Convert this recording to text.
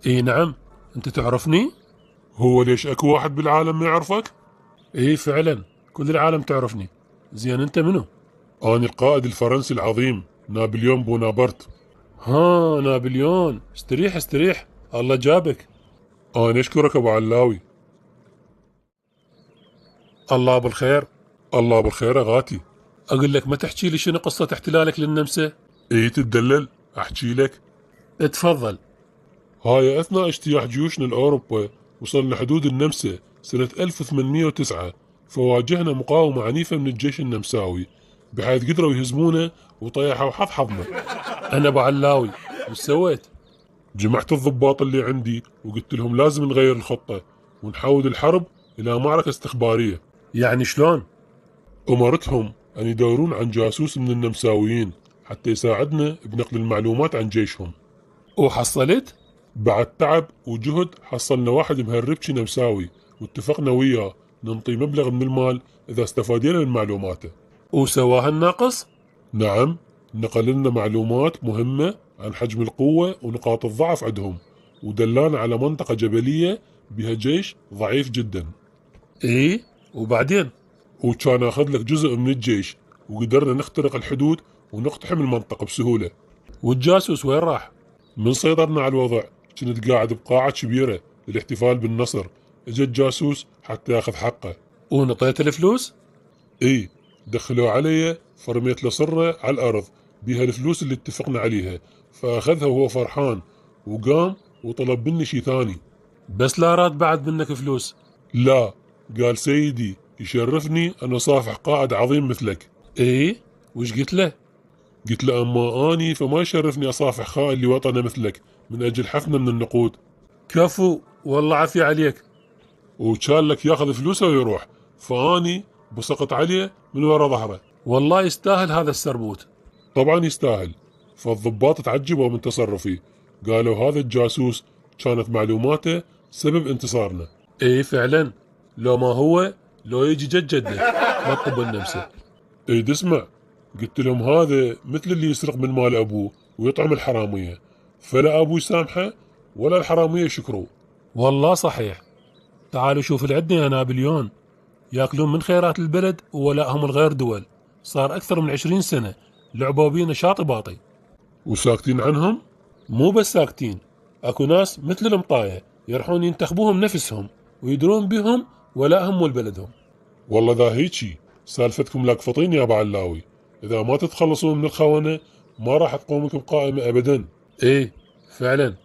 اي نعم. انت تعرفني؟ هو ليش اكو واحد بالعالم ما يعرفك؟ اي فعلا، كل العالم تعرفني. زين انت منو؟ أنا القائد الفرنسي العظيم نابليون بونابرت. ها نابليون، استريح استريح، الله جابك. أنا أشكرك أبو علاوي. الله بالخير. الله بالخير أغاتي. اقول لك ما تحكي لي شنو قصة احتلالك للنمسا؟ إيه تتدلل أحكي لك. اتفضل. هاي أثناء اجتياح جيوشنا لأوروبا وصلنا حدود النمسا سنة 1809، فواجهنا مقاومة عنيفة من الجيش النمساوي بحيث قدروا يهزمونا وطيحوا حظنا. انا ابو علاوي، وش سويت؟ جمعت الضباط اللي عندي وقلت لهم لازم نغير الخطة ونحول الحرب إلى معركة استخبارية. يعني شلون؟ أمرتهم أن يدورون عن جاسوس من النمساويين حتى يساعدنا بنقل المعلومات عن جيشهم. وحصلت؟ بعد تعب وجهد حصلنا واحد مهربشي نمساوي واتفقنا وياه ننطي مبلغ من المال إذا استفادينا من معلوماته. وسواها الناقص؟ نعم، نقل لنا معلومات مهمة عن حجم القوة ونقاط الضعف عندهم، ودلانا على منطقة جبلية بها جيش ضعيف جدا. ايه، وبعدين؟ وكان أخذ لك جزء من الجيش وقدرنا نخترق الحدود ونقتحم المنطقة بسهولة. والجاسوس وين راح؟ من سيطرنا على الوضع كنت قاعد بقاعة كبيرة للاحتفال بالنصر، اجى الجاسوس حتى ياخذ حقه. ونطيت الفلوس؟ اي، دخلوا علي فرميت له صرة على الأرض بها الفلوس اللي اتفقنا عليها، فأخذها وهو فرحان وقام وطلب مني شي ثاني. بس لا راد بعد منك فلوس؟ لا، قال سيدي يشرفني أن أصافح قائد عظيم مثلك. ايه، وش قلت له؟ قلت له أما أني فما يشرفني أصافح خائن لوطنه مثلك من أجل حفنة من النقود. كفو، والله عافية عليك. وكان لك ياخذ فلوسه ويروح، فاني بسقط عليه من ورا ظهره. والله يستاهل هذا السربوت. طبعا يستاهل. فالضباط تعجبوا من تصرفي، قالوا هذا الجاسوس كانت معلوماته سبب انتصارنا. ايه فعلا، لو ما هو لو يجي جد جدك ما تقبل نفسه. ايد اسمع، قلت لهم هذا مثل اللي يسرق من مال ابوه ويطعم الحرامية، فلا ابوه يسامحه ولا الحرامية يشكروه. والله صحيح. تعالوا شوف اللي عندنا يا نابليون، ياكلون من خيرات البلد وولائهم الغير دول. صار اكثر من 20 سنة لعبوا بينا شاطي باطي. وساكتين عنهم. مو بس ساكتين، اكو ناس مثل المطاية يروحون ينتخبوهم نفسهم ويدرون بهم ولائهم ولبلدهم. والله ذا هيجي سالفتكم لاقفطين يا ابو علاوي، اذا ما تتخلصون من الخونة ما راح تقوم لكم قائمة ابدا. ايه فعلا،